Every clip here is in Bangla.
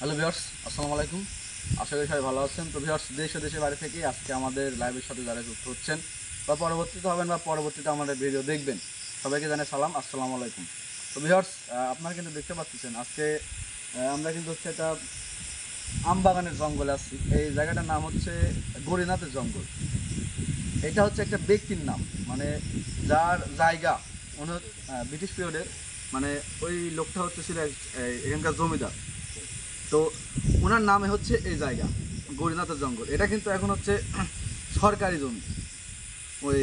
হ্যালো ভিউয়ার্স, আসসালামু আলাইকুম। আশা করি সবাই ভালো আছেন। তো ভিউয়ার্স, দেশ ও দেশের বাইরে থেকে আজকে আমাদের লাইভের সাথে যারা যুক্ত হচ্ছেন বা পরবর্তীতে হবেন বা পরবর্তীতে আমাদের ভিডিও দেখবেন, সবাইকে জানাই সালাম, আসসালামু আলাইকুম। তো ভিউয়ার্স, আপনারা কিন্তু দেখতে পাচ্ছেন আজকে আমরা কিন্তু হচ্ছে একটা আম বাগানের জঙ্গলে আছি। এই জায়গাটার নাম হচ্ছে গরিনাথের জঙ্গল। এটা হচ্ছে একটা ব্যক্তির নাম, মানে যার জায়গা উনি ব্রিটিশ পিরিয়ডের, মানে ওই লোকটা হচ্ছে ছিল এখানকার জমিদার। তো ওনার নামে হচ্ছে এই জায়গা গরিনাথের জঙ্গল। এটা কিন্তু এখন হচ্ছে সরকারি জমি। ওই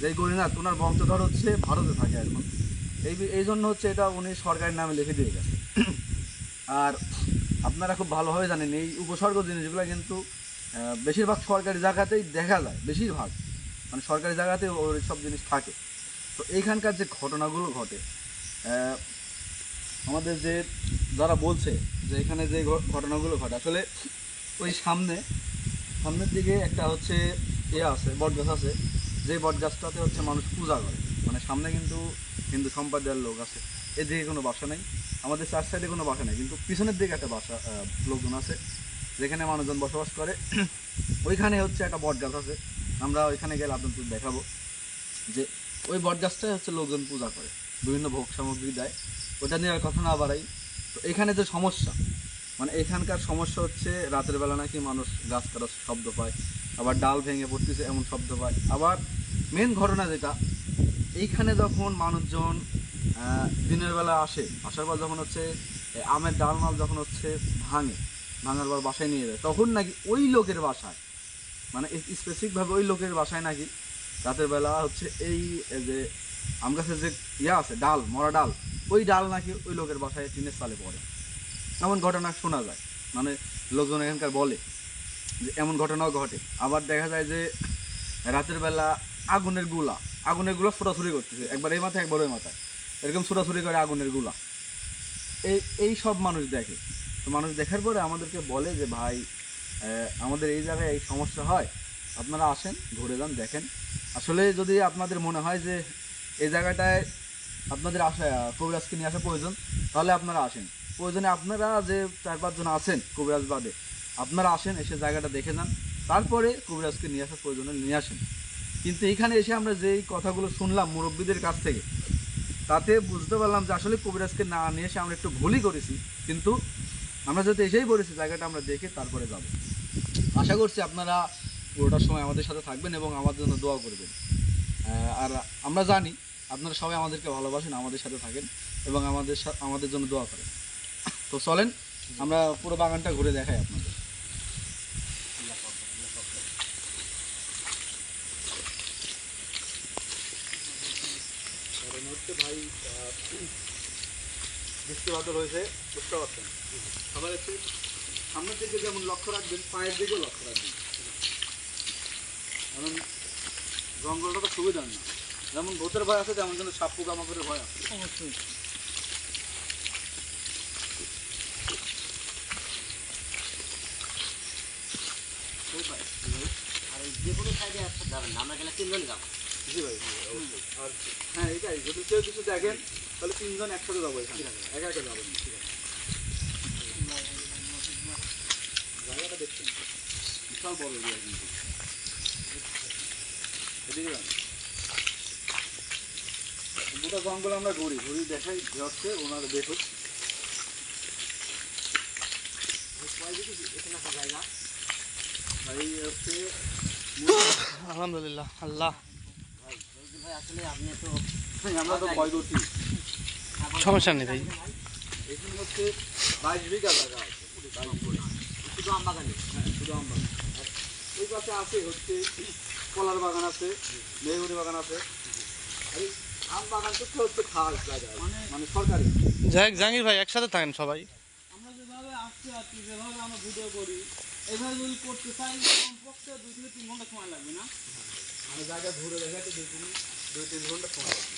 যে গরিনাথ ওনার বংশধর হচ্ছে ভারতে থাকে এখন। এই জন্য হচ্ছে এটা উনি সরকারি নামে লিখে দিয়ে গেছে। আর আপনারা খুব ভালোভাবে জানেন এই উপসর্গ জিনিসগুলো কিন্তু বেশিরভাগ সরকারি জায়গাতেই দেখা যায়, বেশিরভাগ মানে সরকারি জায়গাতে ওই সব জিনিস থাকে। তো এইখানকার যে ঘটনাগুলো ঘটে, আমাদের যে যারা বলছে যে এখানে যে ঘটনাগুলো ঘটে, আসলে ওই সামনের দিকে একটা হচ্ছে আছে, বটগাছ আছে। যে বটগাছটাতে হচ্ছে মানুষ পূজা করে, মানে সামনে কিন্তু হিন্দু সম্প্রদায়ের লোক আছে। এদিকে কোনো বাসা নেই, আমাদের চার সাইডে কোনো বাসা নেই, কিন্তু পিছনের দিকে একটা বাসা, লোকজন আছে যেখানে মানুষজন বসবাস করে। ওইখানে হচ্ছে একটা বটগাছ আছে। আমরা ওইখানে গেলে আপনাদের দেখাবো যে ওই বটগাছটাই হচ্ছে লোকজন পূজা করে, বিভিন্ন ভোগ সামগ্রী দেয়। ওটা নিয়ে আর কথা না বাড়াই। তো এখানে যে সমস্যা, মানে এখানকার সমস্যা হচ্ছে রাতের বেলা নাকি মানুষ গাছ কাটার শব্দ পায়, আবার ডাল ভেঙে পড়তেছে এমন শব্দ পায়। আবার মেন ঘটনা যেটা, এইখানে যখন মানুষজন দিনের বেলা আসার পর যখন হচ্ছে আমের ডাল মাল যখন হচ্ছে ভাঙার পর বাসায় নিয়ে যায়, তখন নাকি ওই লোকের বাসায়, মানে স্পেসিফিকভাবে ওই লোকের বাসায় নাকি রাতের বেলা হচ্ছে এই যে আম গাছের যে আছে ডাল, মরা ডাল, ওই ডাল নাকি ওই লোকের বাসায় টিনের চালে পড়ে। এমন ঘটনা শোনা যায়, মানে লোকজন এখানকার বলে যে এমন ঘটনাও ঘটে। আবার দেখা যায় যে রাতের বেলা আগুনের গুলা ছোটাছুটি করতেছে, একবার এই মাথায় একবার ওই মাথায়, এরকম ছোটাছুটি করে আগুনের গুলা। এই সব মানুষ দেখে। তো মানুষ দেখার পরে আমাদেরকে বলে যে ভাই, আমাদের এই জায়গায় এই সমস্যা হয়, আপনারা আসেন, ঘুরে যান, দেখেন। আসলে যদি আপনাদের মনে হয় যে এই জায়গাটায় আপনাদের কবিরাজকে নিয়ে আসা প্রয়োজন, তাহলে আপনারা আসেন। প্রয়োজনে আপনারা যে 4-5 জন আছেন কবিরাজ বাদে, আপনারা আসেন, এসে জায়গাটা দেখে যান, তারপরে কবিরাজকে নিয়ে আসার প্রয়োজনে নিয়ে আসেন। কিন্তু এখানে এসে আমরা যেই কথাগুলো শুনলাম মুরব্বীদের কাছ থেকে, তাতে বুঝতে পারলাম যে আসলে কবিরাজকে না নিয়ে এসে আমরা একটু ভুলই করেছি। কিন্তু আমরা যাতে এসেই পড়েছি, জায়গাটা আমরা দেখে তারপরে যাব। আশা করছি আপনারা পুরোটার সময় আমাদের সাথে থাকবেন এবং আমার জন্য দোয়া করবেন। আর আমরা জানি আপনারা সবাই আমাদেরকে ভালোবাসেন, আমাদের সাথে থাকেন এবং আমাদের জন্য দোয়া করেন। তো চলেন আমরা পুরো বাগানটা ঘুরে দেখাই আপনাদের। ভাই, বৃষ্টিপাত রয়েছে, বুঝতে পারছেন। সবার একটু সামনের দিকে যেমন লক্ষ্য রাখবেন, পায়ের দিকেও লক্ষ্য রাখবেন, কারণ জঙ্গলটা তো সুবিধা না। যেমন ভূতের ভয় আছে, তেমন কিন্তু সাপ পোকামাকড়ের ভয় আছে। অবশ্যই। আর যে কোনো সাইডে একটা যাবেন না, আমরা গেলে 3 জন যাবো। জি ভাই, আর হ্যাঁ এটাই, যদি কেউ কিছু দেখেন তাহলে 3 জন একসাথে যাবো, এখানে একা একা যাবেন। ঠিক আছে, জায়গাটা দেখছেন বিশাল বড় এরিয়া কিন্তু। এদিকে গোটা জঙ্গল আমরা ঘুরি দেখাই হচ্ছে ওনারা দেখুক। জায়গা ভাই হচ্ছে আলহামদুলিল্লাহ আল্লাহ। ভাই আসলে আপনি তো আমরা তো ভয় করছি। সমস্যা নেই ভাই। এখানে হচ্ছে 22 বিঘা জায়গা আছে, শুধু আম বাগানে। হ্যাঁ, শুধু আম বাগান। আর ওই পাশে আছে হচ্ছে কলার বাগান আছে, মেহগুনি বাগান আছে। আর এই আম বাগান করতে হচ্ছে খাস জায়গা, মানে সরকারি। যাই হোক জাহাঙ্গীর ভাই, একসাথে থাকেন সবাই। আমরা যেভাবে আসছি আর কি, যেভাবে আমরা ভিডিও করি, এভাবে যদি করতে চাই কমপক্ষে 2 থেকে 3 ঘন্টা সময় লাগবে না? মানে জায়গা ঘুরে দেখাতে 2-3 ঘন্টা সময় লাগবে।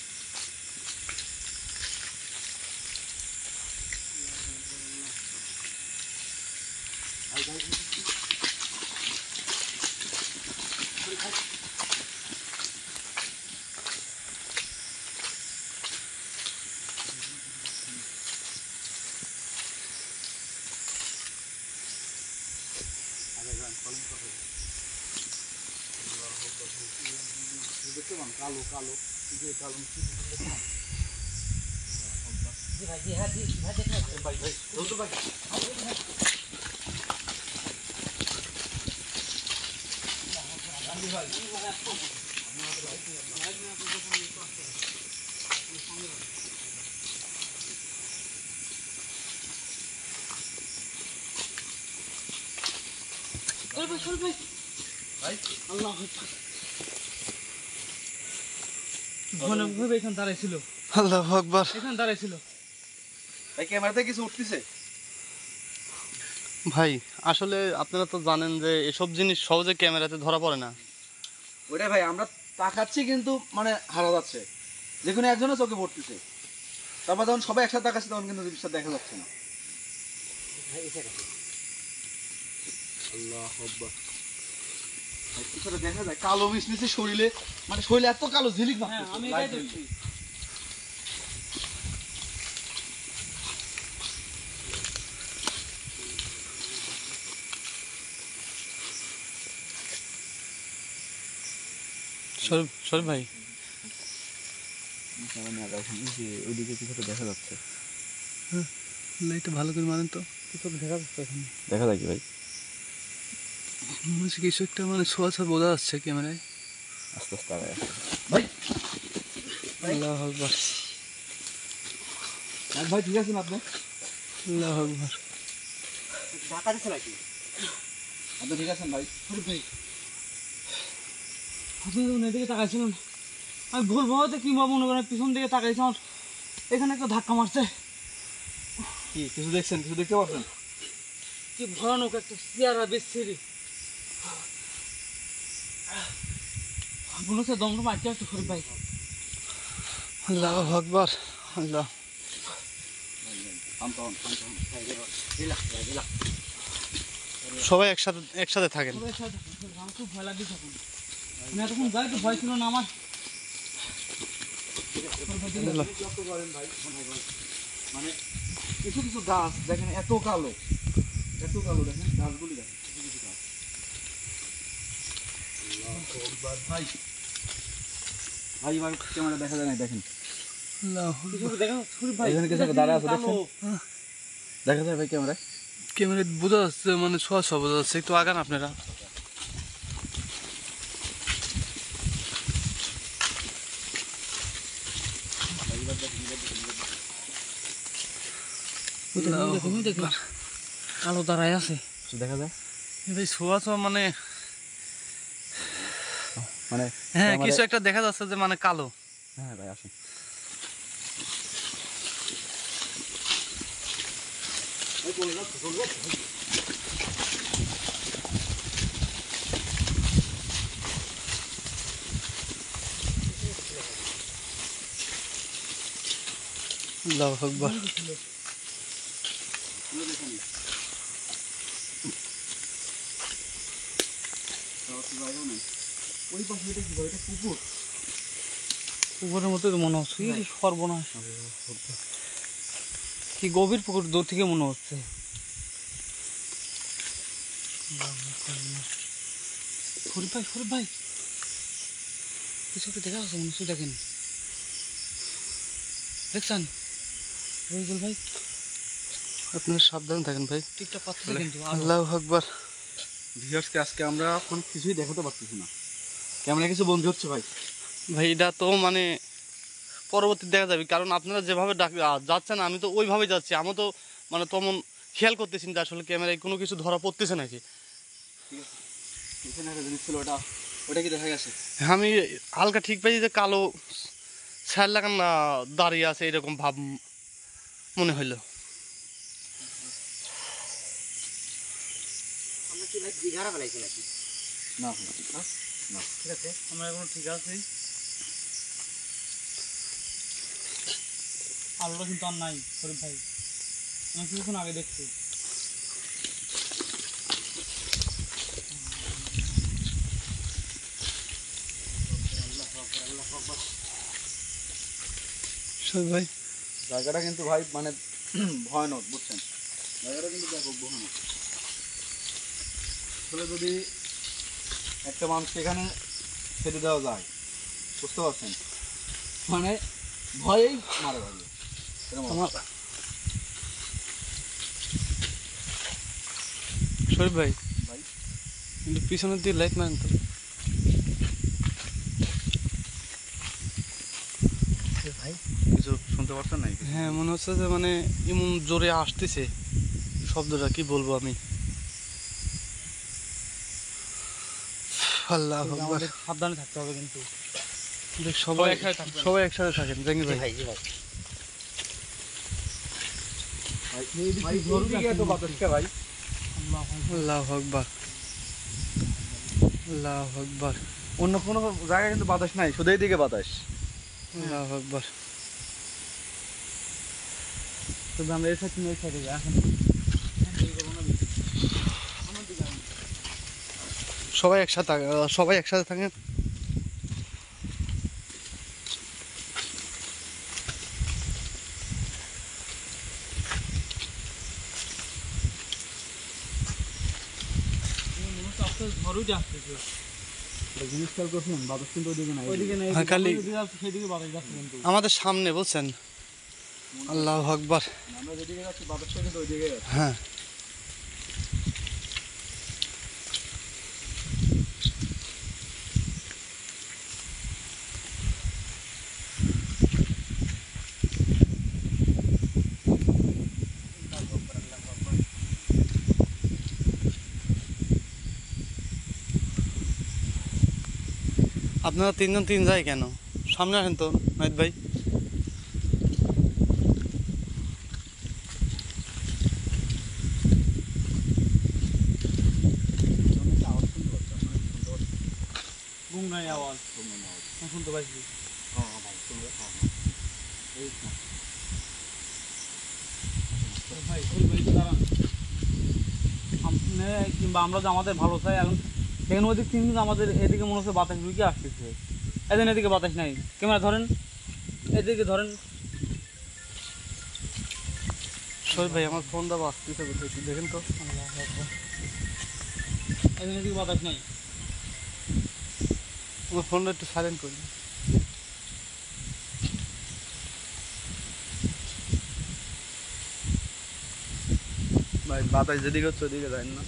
দেখতে পান কালো কালো যে কালো ভাই ভাই ভাই আল্লাহ ভয়ানক ভাবে এখানে দাঁড়াইছিল, আল্লাহু আকবার। এখানে দাঁড়াইছিল। ভাই ক্যামেরাতে কিছু উঠতেছে? ভাই আসলে আপনারা তো জানেন যে এসব জিনিস সহজে ক্যামেরাতে ধরা পড়ে না। ওইটাই ভাই, আমরা তাকাচ্ছি কিন্তু মানে হারা যাচ্ছে, যে কোনো একজনের চোখে পড়তেছে। তারপর যখন সবাই একসাথে তাকাচ্ছে তখন কিন্তু জিনিসটা দেখা যাচ্ছে না। আল্লাহ আকবার। ভাই, কিছুটা দেখা যায় কালো মিশমিশে শরীরে, মানে শরীরে এত কালো ঝিলিক হ্যাঁ, মারতেছে, আমি লাইট এটাই দেখছি। শরীফ ভাই, ওইদিকে কিছুটা দেখা যাচ্ছে। লাইটটা ভালো করে মানেন তো, কিছু দেখা যাচ্ছে এখানে। দেখা যায় কি ভাই? মনে হচ্ছে কিছু একটা মানে ছোঁয়া বোঝা যাচ্ছে ক্যামেরায়। আস্তে আস্তে আগায় আসে। ভাই আল্লাহু আকবার, ভাই ঠিক আছেন আপনি? আল্লাহু আকবার। ঢাকা দিচ্ছে নাকি? আপনি ঠিক আছেন ভাই? ভাই আপনি যখন এদিকে তাকাইছিলেন, আমি ভুল ভাবতে কিংবা মনে করেন পিছন দিকে তাকাইছি, আমার এখানে একটা ধাক্কা মারছে। কি কিছু দেখছেন, কিছু দেখতে পাচ্ছেন? কি ভয়ানক একটা চেয়ারা বেশি মনে হচ্ছে দমদম আটকে একটা শরীফ ভাই। আল্লাহু আকবার, আল্লাহ। সবাই একসাথে থাকেন। সবাই একসাথে থাকুন, শরীফ, আমার খুব ভয় লাগছে তখন। আমি এতক্ষণ যাই তো ভয় ছিল না আমার। লক্ষ্য করেন ভাই, মানে কিছু কিছু গাছ দেখেন এত কালো, এত কালো, দেখেন গাছগুলি দেখেন কিছু কিছু গাছ। ভাই ভাই এবার ক্যামেরা দেখা যায় না, দেখেন কিছু দেখা শরীফ ভাই, এখানে কিছু একটা দাঁড়া আছে, দেখছেন? দেখা যায় ভাই ক্যামেরায়? ক্যামেরায় বোঝা যাচ্ছে, মানে ছোঁয়া বোঝা যাচ্ছে। একটু আগান আপনারা। কালো দাঁড়ায় আছে। কিছু দেখা যায় ভাই ছোঁয়া মানে মানে? হ্যাঁ, ক্যামেরায়- কিছু একটা দেখা যাচ্ছে যে মানে কালো। হ্যাঁ ভাই আসুন। আল্লাহু আকবার। ওই পাশে এটা কি ভাই? এটা কুকুর? পুকুরের মতো তো মনে হচ্ছে, কি সর্বনাশ, কি গভীর পুকুর দূর থেকে মনে হচ্ছে। শরীফ ভাই কিছু একটা দেখা যাচ্ছে মনে হচ্ছে, দেখেন, দেখছেন রহিজুল ভাই? আপনারা সাবধানে থাকেন ভাই। টিকটক পাচ্ছে কিন্তু আল্লাহু আকবার। ভিউয়ার্সকে আজকে আমরা এখন কিছুই দেখাতে পারতেছি না, ক্যামেরা কিছু বন্ধ হচ্ছে ভাই। ভাই এটা তো মানে পরবর্তী দেখা যাবে, কারণ আপনারা যেভাবে যাচ্ছেন আমি তো ওইভাবে যাচ্ছি। আমি তো মানে তেমন খেয়াল করতেছি না আসলে ক্যামেরায় কোনো কিছু ধরা পড়তেছে নাকি। ঠিক আছে, এখানে একটা জিনিস ছিল, ওটা ওটা কি দেখা গেছে? আমি হালকা ঠিক পাইছি যে কালো ছায়ার লাগান দাঁড়িয়ে আছে, এরকম ভাব মনে হইলো। না ভাই, না ঠিক আছে, আমরা এখন ঠিক আছি। আলোটা কিন্তু আর নাই শরীফ ভাই, আমি কিছুক্ষণ আগে দেখছি। শরীফ ভাই জায়গাটা কিন্তু ভাই মানে ভয়ানক, বুঝছেন? জায়গাটা কিন্তু ব্যাপক ভয়ানক। আসলে যদি একটা মানুষ এখানে ছেড়ে দেওয়া যায়, বুঝতে পারছেন, মানে ভয়েই মারা যাবে এরকম অবস্থা। শরীফ ভাই ভাই কিন্তু পিছনের দিয়ে লাইট মারেন তো। ভাই কিছু শুনতে পারছেন নাকি? হ্যাঁ মনে হচ্ছে যে মানে এমন জোরে আসতেছে শব্দটা, কি বলবো আমি। আল্লাহ আকবার। আমাদের সাবধানে থাকতে হবে কিন্তু। সবাই একসাথে থাকবেন। সবাই একসাথে থাকেন জাহাঙ্গীর ভাই। ভাই এইদিকে এত বাতাস কে ভাই? আল্লাহু আকবার, আল্লাহু আকবার, অন্য কোনো জায়গায় কিন্তু বাতাস নাই, শুধু এইদিকে বাতাস। আল্লাহু আকবার। তবে আমরা এই সাইড এই সাইডে যাই এখন। সবাই একসাথে সবাই একসাথে থাকেন। ঝড়ই আসতেছে। জিনিস খেয়াল করছেন, বাতাস কিন্তু ওইদিকে নাই। ওইদিকে নেই, হ্যাঁ, খালি- সেদিকে বাতাস যাচ্ছে কিন্তু। আমাদের সামনে বলছেন। আল্লাহু আকবার। আমরা যেদিকে যাচ্ছি বাতাসটা কিন্তু ওইদিকে যাচ্ছে। হ্যাঁ আপনারা তিনজন তিন যায় কেন? সামনে আসেন তো নাহিদ ভাই। গুমরাই আওয়াজ শুনতে পাইছি। ভাই দাঁড়ান, আপনি কিংবা আমরা যে আমাদের ভালো চাই এখন সেখানে ওইদিক থেকে কিন্তু আমাদের এদিকে মনে হচ্ছে বাতাস ঢুকে আসতেছে। এদিন এদিকে বাতাস নাই, ক্যামেরা ধরেন, এদিকে ধরেন। শরীফ ভাই আমার ফোনটা বাজতেছে একটু দেখেন তো। এদিন এদিকে বাতাস নাই। আমার ফোনটা একটু সাইলেন্ট করি। ভাই বাতাস যেদিকে হচ্ছে ওইদিকে যায় না।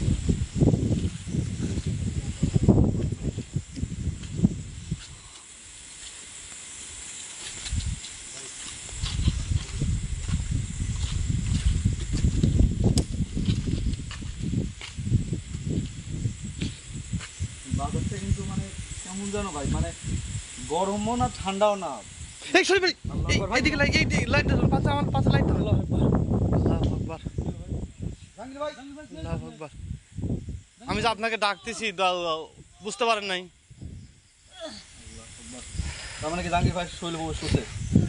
বাতাসটা কিন্তু মানে কেমন জানো ভাই, মানে গরমও না ঠান্ডাও না। এই শরীফ ভাই এইদিকে লাইট, এই লাইট ধরুন, পাশে আমার পাশে লাইট ধরুন। আল্লাহু আকবার, জাহাঙ্গীর ভাই, আল্লাহু আকবার। আমি যে আপনাকে ডাকতেছি বুঝতে পারেন নাই। তার মানে কি জাহাঙ্গীর ভাই শৈল শুছে?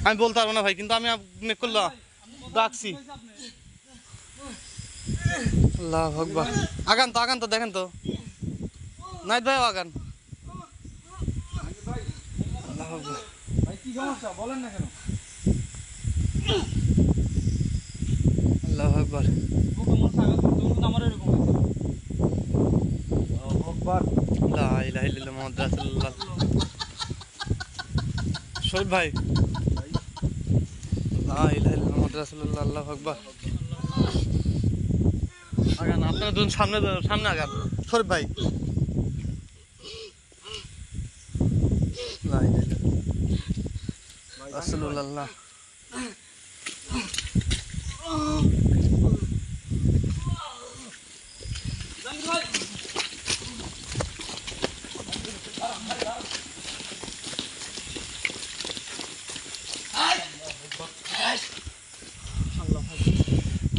আমি বলতে পারবো না ভাই, কিন্তু আমি আপনি করলাম ডাকছি। আল্লাহু আকবার। আগান তো দেখেন তো নাহিদ ভাই আগান। জাহাঙ্গীর ভাই, আল্লাহু আকবার। ভাই কি সমস্যা বলেন না কেন? আল্লাহু আকবার। আমার এরকম হয়েছে। আকবার। লা ইলাহা ইল্লাল্লাহ মুহাম্মাদুর রাসূলুল্লাহ। শরীফ ভাই, লা ইলাহা ইল্লাল্লাহ মুহাম্মাদুর রাসূলুল্লাহ। আল্লাহু আকবার। আগান, আপনারা দুজন সামনে আগান। শরীফ ভাই, লা ইলাহা ইল্লাল্লাহ রাসূলুল্লাহ।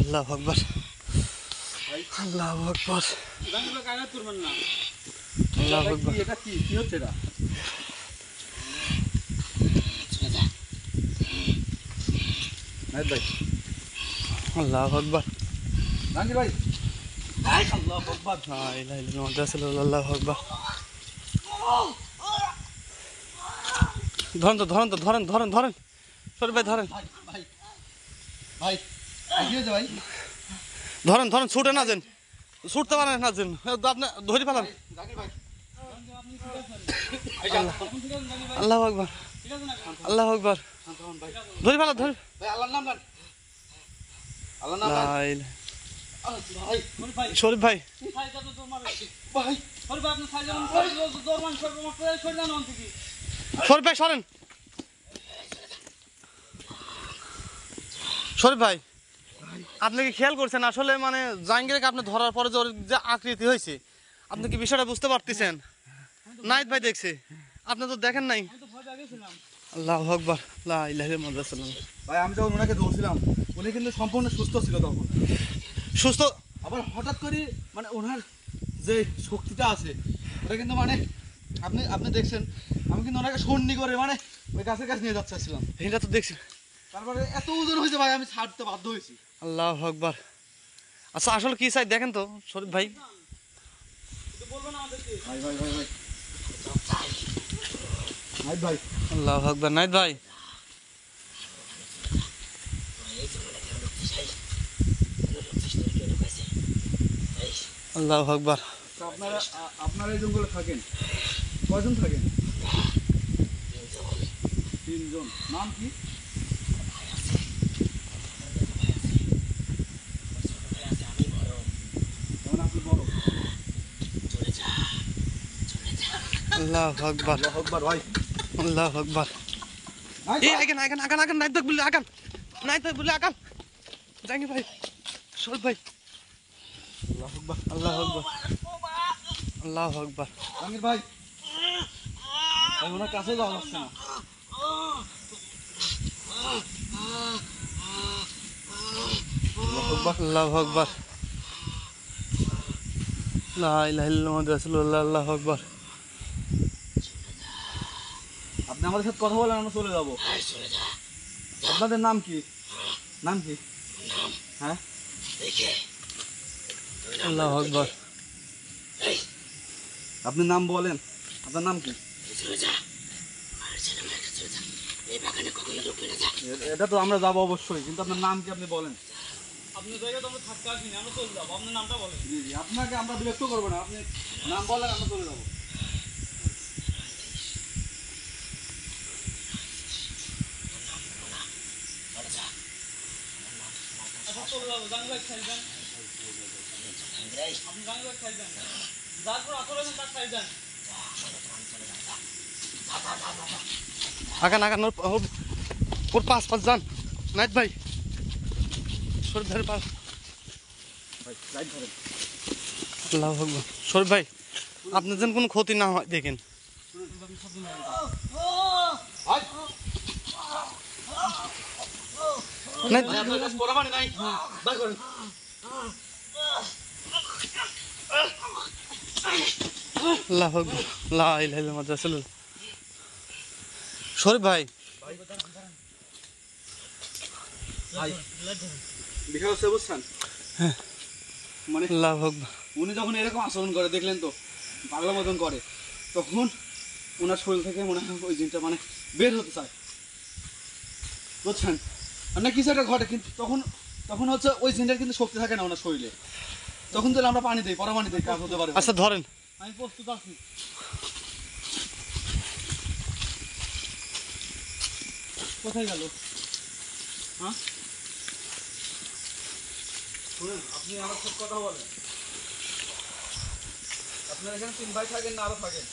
আল্লাহু আকবার, আল্লাহু আকবার, কাগজ করবেন না। আল্লাহু আকবার। এটা কি কি হচ্ছে এটা? নাহিদ ভাই, আল্লাহু আকবার। জাহাঙ্গীর ভাই, আল্লাহু আকবার। লা ইলাহা ইল্লাল্লাহ মুহাম্মাদুর রাসূলুল্লাহ। আল্লাহু আকবার। ধরেন শরীফ ভাই ধরেন, ভাই ভাই ভাই কি হয়েছে ভাই? ধরেন ছুটে না যান। ছুটতে পারেন না যেন আপনি ধরে ফেলান। জাকির ভাই আল্লাহ আকবার, আল্লাহ আকবার, ধরে ফেলান, ধরে। ভাই আল্লাহর নাম নেন, আল্লাহর নাম নেন। লা ইলাহা- ভাই শরীফ ভাই, ভাই শরীফ ভাই সরেন। শরীফ ভাই, আপনি কি খেয়াল করছেন আসলে মানে জাহাঙ্গীরকে আপনি ধরার পরে যে ওর যে আকৃতি হয়েছে, আপনি কি বিষয়টা বুঝতে পারতেছেন? নাইত ভাই দেখছে, আপনি তো দেখেন নাই। আল্লাহু আকবার, লা ইলাহা ইল্লাল্লাহ রাসূলুল্লাহ। ভাই আমি যখন ওনাকে ধরছিলাম উনি কিন্তু সম্পূর্ণ সুস্থ ছিল তখন, সুস্থ। আবার হঠাৎ করে মানে ওনার যে শক্তিটা আছে ওটা কিন্তু মানে আপনি আপনি দেখছেন আমি কিন্তু ওনাকে সন্নি করে মানে ওই গাছের কাছে নিয়ে যাচ্ছিলাম, এটা তো দেখছি। তারপরে এত ওজন হয়েছে ভাই আমি ছাড়তে বাধ্য হয়েছি। আল্লাহু আকবার। আচ্ছা আসলে কি চাই দেখেন তো শরীফ ভাই। ভাই ভাই ভাই ভাই ভাই ভাই আল্লাহু আকবার। নাইত ভাই, আল্লাহু আকবার। তো আপনারা আপনারা এই জঙ্গলে থাকেন কয়জন থাকেন? 3 জন। নাম কি? যেমন আপনি বড়। আল্লাহু আকবার, আল্লাহু আকবার ভাই। আল্লাহু আকবার। ভাই, এই আগান আগান আগান আগান, নাইত ভাই বলে আগান, নাইত ভাই বলে আগান। জাহাঙ্গীর ভাই, শরীফ ভাই, আল্লাহু আকবার। আল্লাহু আকবার, আল্লাহু আকবার। জাহাঙ্গীর ভাই ভাই ওনার কাছে যাওয়া যাচ্ছে না। আল্লাহু আকবার। আল্লাহু আকবার, লা ইলাহা ইল্লাল্লাহ মুহাম্মাদুর রাসূলুল্লাহ। আল্লাহু আকবার। আপনি আমাদের সাথে কথা বলেন আমরা চলে যাবো। আপনাদের নাম কি? নাম কি? হ্যাঁ আল্লাহু আকবার। আপনি নাম বলেন, আপনার নাম কি? এটা তো আমরা যাবো অবশ্যই, কিন্তু আপনার নাম কি আপনি বলেন। আপনি জায়গায় তো আমরা থাকতে আসিনি, আমরা চলে যাবো, আপনার নামটা বলেন। জি জি আপনাকে আমরা বিরক্ত করবো না, আপনি নাম বলেন আমরা চলে যাবো। আচ্ছা চলে যাবো, জাঙ্গিবাগ সাইড দেন, আপনি জাঙ্গিবাগ সাইড দেন, যার পর আসলে তার সাইড দেন। আগান আগান, ওর পাশ পাশ যান। নাইত ভাই, শরীফ ভাইয়ের পাশ। ভাই লাইট ধরেন। আল্লাহু আকবার। শরীফ ভাই, আপনার যেন কোনো ক্ষতি না হয় দেখেন। ভাই নাইত ভাই, আপনার কাছে পড়া পানি নাই, ভাই করেন। আল্লাহু আকবার, লা ইলাহা ইল্লাল্লাহ মুহাম্মাদুর রাসূলুল্লাহ। শরীফ ভাই, ভাই বিষয় হচ্ছে বুঝছেন হ্যাঁ। মানে আল্লাহু আকবার। উনি যখন এরকম আচরণ করে দেখলেন তো পাগলা মতন করে, তখন ওনার শরীর থেকে মনে হয় ওই জিনটা মানে বের হতে চায়, বুঝছেন? আর না কিছু একটা ঘটে, কিন্তু তখন তখন হচ্ছে ওই জিনটার কিন্তু শক্তি থাকে না ওনার শরীরে, তখন যদি আমরা পানি দিই পরা পানি দিই কাজ হতে পারে। আচ্ছা ধরেন। আমি প্রস্তুত আছি। কোথায় গেল? হ্যাঁ শুনুন আপনি আমার সাথে কথা বলেন, আপনার এখানে 3 ভাই থাকেন না আরো থাকেন?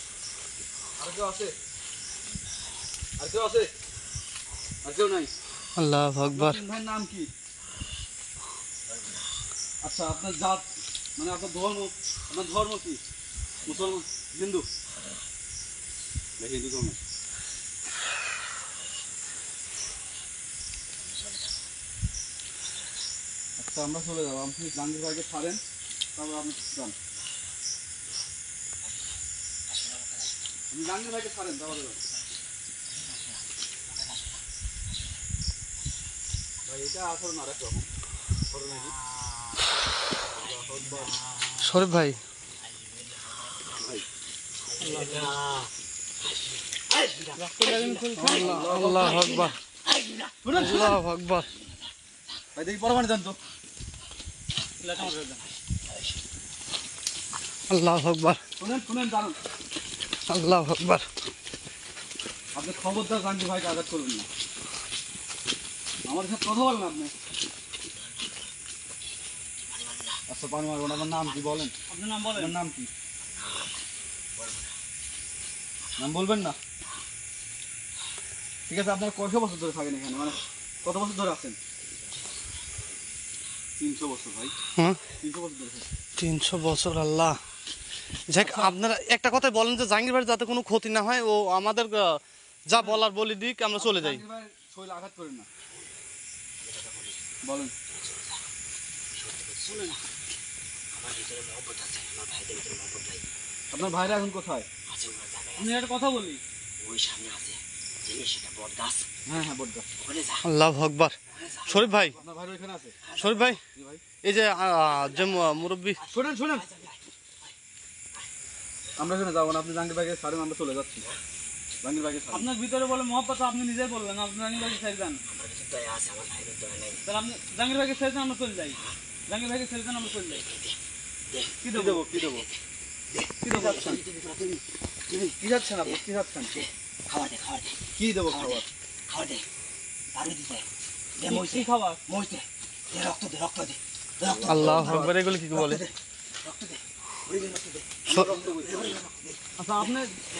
আর কেউ আছে? আর কেউ আছে? আর কেউ নাই? আল্লাহু আকবার। 3 ভাইয়ের নাম কি? আচ্ছা আপনার জাত মানে আপনার ধর্ম কি? মুসলমান, হিন্দু? হিন্দু ধর্ম। আচ্ছা আমরা চলে যাবো, আপনি জাহাঙ্গীর ভাইকে ছাড়েন, তারপর আপনি যান। আপনি জাহাঙ্গীর ভাইকে ছাড়েন তাহলে যান। ভাই এটা আসল না আরেক রকম করো নাকি? শরীফ ভাই, আল্লাহু আকবার, আল্লাহু আকবার। ভাই দেখি পরমাণু দেন তো। লেখা আমার দেন। আল্লাহু আকবার, শুনেন শুনেন জানুন, আল্লাহু আকবার। আপনি খবরদার জাহাঙ্গীর ভাইকে আঘাত করবেন না। আমাদের সাথে কথা বলেন আপনি। আচ্ছা পানি মারবো না, আমার নাম কি বলেন? আপনার নাম বলেন। আপনার নাম কি? নাম বলবেন না? ঠিক আছে, আপনারা কয়শো বছর ধরে থাকেন এখানে, মানে কত বছর ধরে আছেন? 300 বছর ভাই, হ্যাঁ 300 বছর ধরে থাকেন। 300 বছর। আল্লাহ যাক, আপনারা একটা কথাই বলেন যে জাহাঙ্গীর ভাইয়ের যাতে কোনো ক্ষতি না হয়, ও আমাদের যা বলার বলি দিক, আমরা চলে যাই। জাহাঙ্গীর ভাইয়ের শরীরে আঘাত করেন না, বলেন। আপনার ভাইরা এখন কোথায়? আমি একটা কথা বলি, হ্যাঁ হ্যাঁ বটগাছ। আল্লাহু আকবার। শরীফ ভাই, আপনার ভাইরা ওইখানে আছে? শরীফ ভাই, জি ভাই। এই যে যে মুরব্বী, শোনেন শোনেন, আমরা এখানে যাবো না, আপনি জাহাঙ্গীর ভাইকে ছাড়েন, আমরা চলে যাচ্ছি। জাহাঙ্গীর ভাইকে ছাড়েন। আপনার ভিতরে বলে মহব্বত, আপনি নিজেই বললেন আপনি জাহাঙ্গীর ভাইকে ছেড়ে দেন। তাহলে আপনি জাহাঙ্গীর ভাইকে ছেড়ে দেন, আমরা চলে যাই। জাহাঙ্গীর ভাইকে ছেড়ে দেন, আমরা চলে যাই। কি কি দেবো? দেবো কি দেবো? কি যাচ্ছেন? কি যাচ্ছেন আপনি? কি যাচ্ছেন? কি দেবো খাবার? কি খাবার? আল্লাহু আকবার, এগুলো কি বলে? আচ্ছা আপনি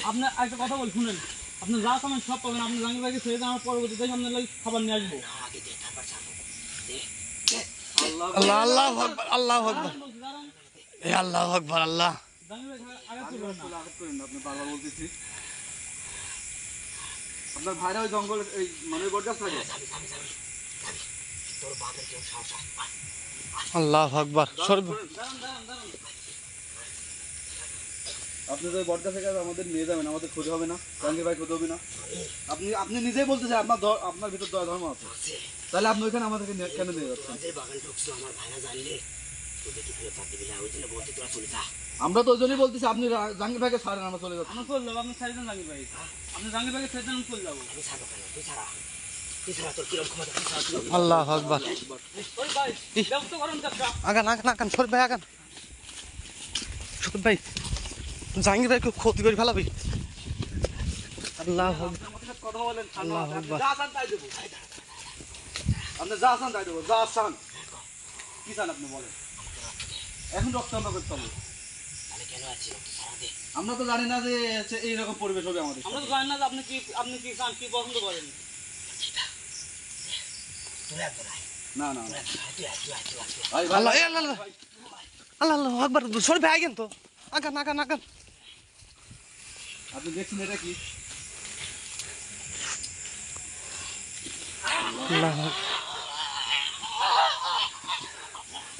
আপনি একটা কথা বল, শুনেন, আপনি যা খাবেন সব পাবেন। আপনি জাহাঙ্গীর ভাইকে ছেড়ে দেন, আমার পরবর্তীতে আপনার লাগি খাবার নিয়ে আসবো। আল্লাহ, আল্লাহু আকবার, আল্লাহু আকবার, এ আল্লাহু আকবার। আল্লাহ, জাহাঙ্গীর ভাই আগে করবেন না। আঘাত করেন না, আপনি বারবার বলতেছি। আপনার ভাইরা ওই জঙ্গলে এই মানে ওই বটগাছ থাকে? আল্লাহু আকবার। শরীফ আপনি তো ওই বটগাছের কাছে আমাদের নিয়ে যাবেন, আমাদের ক্ষতি হবে না, জাহাঙ্গীর ভাই ক্ষতি হবে না। আপনি আপনি নিজেই বলতেছেন আপনার আপনার ভিতর দয়া ধর্ম আছে, তাহলে আপনি ওইখানে আমাদেরকে কেন নিয়ে যাচ্ছেন? আমরা তো ওই জন্যই বলতেছি আপনি জাহাঙ্গীর ভাইকে ছাড়েন, আমরা চলে যাচ্ছি। আমরা চলে যাবো, আপনি ছেড়ে দেন জাহাঙ্গীর ভাই। আপনি জাহাঙ্গীর ভাইকে ছেড়ে দেন, আমি চলে যাবো। আল্লাহু আকবার। ওই ভাই ব্যবস্থা করেন চাচা। আগান আগান আগান, শরীফ ভাই আগান। শরীফ ভাই, জাহাঙ্গীর ভাই খুব ক্ষতি করে ফেলাবি। আল্লাহু আকবার, আমাদের সাথে কথা বলেন, ঠান্ডা আল্লাহু মাথায়। আপনি আকবার। যা চান তাই দেবো, আপনি যা চান তাই দেবো, যা চান। কি চান আপনি বলেন? এখন রক্ত আমরা করতে হবে। আমরা তো জানি না যে এইরকম পরিবেশ হবে আমাদের আমরা সাথে। তো জানি না যে আপনি কি চান, কি পছন্দ করেন। না না না। ভাই, ভাই, আল্লাহ, ভাই, এ আল্লাহ, আল্লাহ, আল্লাহ, আল্লাহু আকবার। শরীফ ভাই আগান তো, আগান আগান আগান। আপনি দেখছেন এটা কি? আল্লাহু আকবার।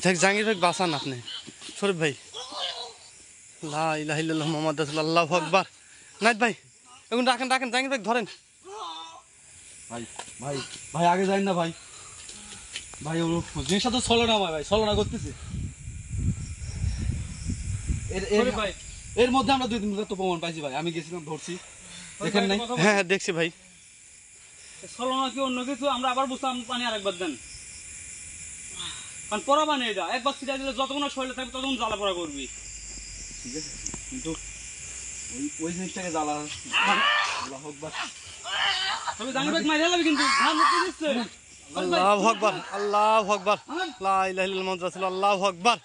দেখ জাহাঙ্গীর ভাই বাঁচান আপনি, শরীফ ভাই। লা ইলাহা ইল্লাল্লাহ মুহাম্মাদুর রাসূলুল্লাহ। আল্লাহু আকবার। নাইত ভাই, এখন রাখেন রাখেন, জাহাঙ্গীর ভাই ধরেন। ভাই ভাই ভাই আগে যাই না ভাই। ভাই ওর জিনিসটা তো ছলনা ভাই, ছলনা করতেছে। ওরে ভাই, এর মধ্যে আমরা 2-3 তো প্রমাণ পাইছি ভাই, আমি গেছিলাম ধরছি, দেখেন নাই? হ্যাঁ হ্যাঁ দেখছি ভাই। ছলনা কি অন্য কিছু? আমরা আবার বুঝতাম, পানি আরেকবার দেন। কারণ পড়া পানি এটা একবার ছিটা দিলে যতক্ষণ না শরীরে থাকবে ততক্ষণ জ্বালা পড়া করবি। ঠিক আছে, কিন্তু ওই জিনিসটাকে জ্বালা। আল্লাহু আকবার। তবে জাহাঙ্গীর ভাই মাইরে লাগবে কিন্তু, ধান মুক্তি দিচ্ছে। আল্লাহু আকবার, আল্লাহু আকবার, লা ইলাহা ইল্লাল্লাহ মুহাম্মাদুর রাসূলুল্লাহ। আল্লাহু আকবার।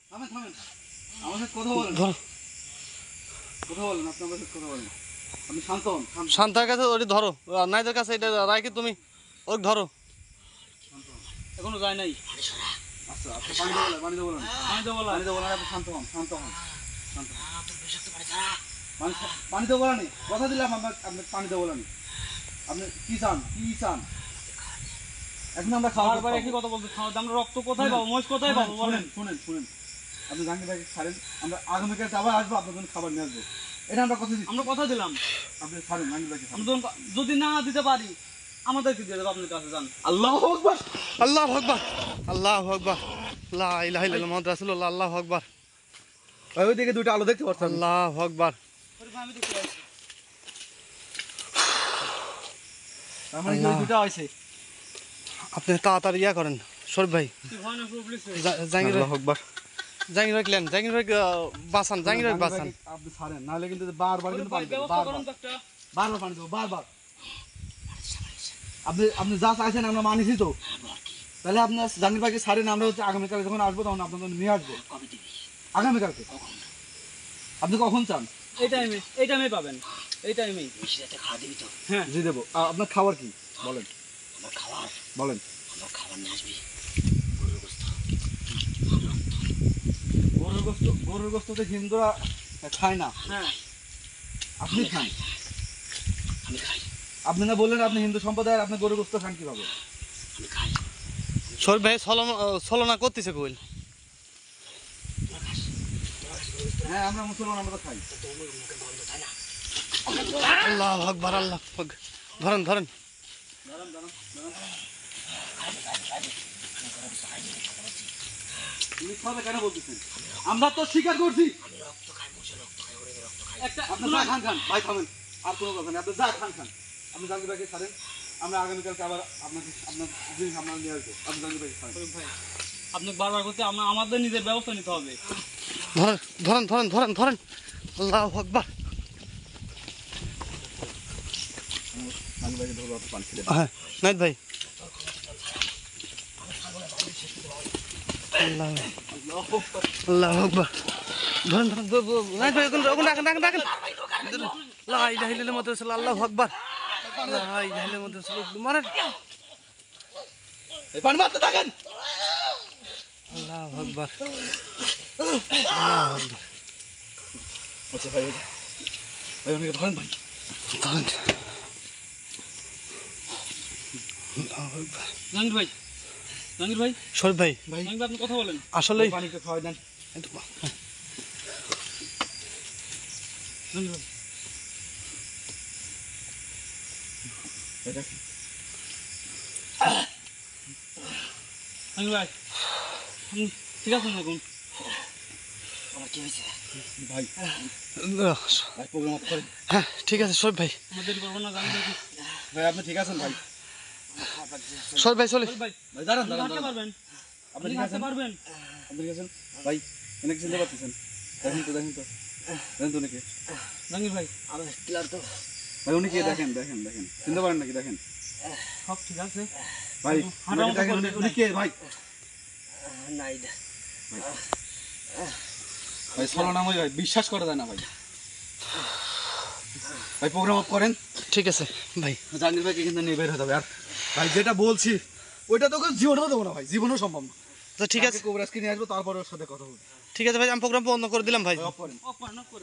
থামেন থামেন, আমার সাথে কথা বলেন, ধর, কথা বলেন, আপনি আমার সাথে কথা বলেন। আপনি শান্ত হন, শান্ত হন। শান্তার কাছে ওটা ধরো, নাইদের কাছে এটা রাখি, তুমি ওই ধরো। এখনো যায় নাই। আচ্ছা আপনি পানি দেবো না, পানি দেবো না, পানি দেবো না। পানি দেবো না, আপনি শান্ত হন, শান্ত হন, শান্ত হন। পানি দেবো না, কথা দিলাম আপনি পানি দেবো না। আপনি কি চান, কি চান? এখন আমরা খাওয়ার বারবার একই কথা বলতে, আমরা রক্ত কোথায় পাবো, মহিষ কোথায় পাবো বলেন। শুনেন শুনেন, আপনি জাহাঙ্গীর ভাইকে ছাড়েন, আমরা আগামীকাল আবার আসবো, আপনার জন্য খাবার নিয়ে আসবো, এটা আমরা কথা দিচ্ছি। আমরা কথা দিলাম, আপনি ছাড়েন জাহাঙ্গীর ভাইকে। আমরা যদি না দিতে পারি আমাদেরকে দিয়ে দেবো, আপনার কাছে যান। আল্লাহু আকবার, আল্লাহু আকবার, আল্লাহু আকবার, লা ইলাহা ইল্লাল্লাহ মুহাম্মাদুর রাসূলুল্লাহ। আল্লাহু আকবার, ওইদিকে দুটো আলো দেখতে পাচ্ছেন? আল্লাহু আকবার। আমি দেখতে পাচ্ছি। তার মানে কি ওই দুটো হয়েছে? আপনি তাড়াতাড়ি ইয়া করেন শরীফ ভাই। কি ভয়ানক রূপ নিচ্ছে। জাহাঙ্গীর ভাই, আল্লাহু আকবার, জাহাঙ্গীর ভাই ক্লেন, জাহাঙ্গীর ভাই বাঁচান, জাহাঙ্গীর ভাই বাঁচান। আপনি ছাড়েন, নাহলে কিন্তু বারবার কিন্তু পানি দেবো, ব্যবস্থা বারবার করুন তো একটা। বারবার পানি দেবো, বারবার। আপনি আপনি যা চাইছেন আমরা মানিছি তো, তাহলে আপনার জাহাঙ্গীর ভাইকে ছাড়েন, আমরা হচ্ছে আগামীকাল যখন আসবো তখন আপনাদের নিয়ে আসবো। আগামীকালকে আপনি কখন চান? এই টাইমে পাবেন, এই টাইমেই। হ্যাঁ, জি দেবো। আপনার খাবার কি বলেন, বলেন। গরুর গোস্ত তো হিন্দুরা খায় না, হ্যাঁ, আপনি খান। আপনি না বললেন আপনি হিন্দু সম্প্রদায়ের, আপনি গরুর গোস্ত খান কিভাবে? শরীফ ভাই ছলনা করতেছে কইল। হ্যাঁ আমরা মুসলমান, আমরা তো খাই। আল্লাহু আকবার, আল্লাহু আকবার। ধরেন ধরেন। মিথ্যাটা কেন বলতেছেন? আমরা তো স্বীকার করছি। একটা আপনি যা খান খান, ভাই খাবেন, আর কোনো কথা নেই। আপনি যা খান খান, আপনি জাহাঙ্গীর ভাইকে ছাড়েন, আমরা আগামীকালকে আবার আপনাকে আপনার জিনিস আপনার নিয়ে আসবো। আপনি জাহাঙ্গীর ভাইকে ছাড়েন। ভাই, আপনাকে বারবার করতে আমাদের নিজের ব্যবস্থা নিতে হবে। ধরেন ধরেন ধরেন ধরেন ধরেন। আল্লাহু আকবার। জাহাঙ্গীর ভাইকে ধরবো, আপনি পান খেলে। হ্যাঁ নাইত ভাই। আল্লাহু আকবার। ধরেন ধরেন নাইত ভাই, ওখানে রাখেন রাখেন রাখেন। লা ইলাহা ইল্লাল্লাহ মুহাম্মাদুর রাসূলুল্লাহ। আল্লাহু আকবার। লা ইলাহা ইল্লাল্লাহ মুহাম্মাদুর রাসূলুল্লাহ। মারেন। এই পানি মারতে থাকেন। আল্লাহু আকবার। আল্লাহু আকবার। আচ্ছা ভাই, ভাই অনেকে ধরেন ভাই। ধরেন। আল্লাহু আকবার। জাহাঙ্গীর ভাই, জাহাঙ্গীর ভাই, শরীফ ভাই, জাহাঙ্গীর ভাই, আপনি কথা বলেন। আসলে পানিটা খাওয়াই দেন। জাহাঙ্গীর ভাই, এটা কি? জাহাঙ্গীর ভাই, আপনি ঠিক আছেন এখন? ভাই ভাই প্রোগ্রাম অফ করেন। হ্যাঁ ঠিক আছে শরীফ ভাই। আমরা দেরি করবো না, জাহাঙ্গীর ভাই। ভাই আপনি ঠিক আছেন ভাই? শরীফ ভাই চলে। ভাই, ভাই দাঁড়ান আপনি দাঁড়ান হাঁটতে দাঁড়ান। পারবেন? আপনি আপনি ঠিক হাঁটতে আছেন? পারবেন? আপনি ঠিক আছেন? ভাই এনেকে চিনতে পারতেছেন? দেখেন তো, দেখেন তো, দেখেন তো উনিকে। জাহাঙ্গীর ভাই, ভাই উনি কে? দেখেন দেখেন দেখেন, চিনতে পারেন নাকি? দেখেন সব ঠিক আছে? ভাই, হাঁটা উনাকে দেখেন, করবেন। উনি কে ভাই? ভাই ছলনাময় ভাই, বিশ্বাস করা যায় না ভাই। ভাই প্রোগ্রাম অফ করেন। ঠিক আছে ভাই। জাহাঙ্গীর ভাইকে কিন্তু নিয়ে বের হতে হবে। আর ভাই যেটা বলছি ওইটা তো জীবনেও দেবো না ভাই, জীবনেও সম্ভব না। তো ঠিক আছে, কোবরাজকে নিয়ে আসবো, তারপরে ওর সাথে কথা বলবো। ঠিক আছে ভাই, আমি প্রোগ্রাম বন্ধ করে দিলাম ভাই। অফ করেন। অফ করেন, অফ করেন।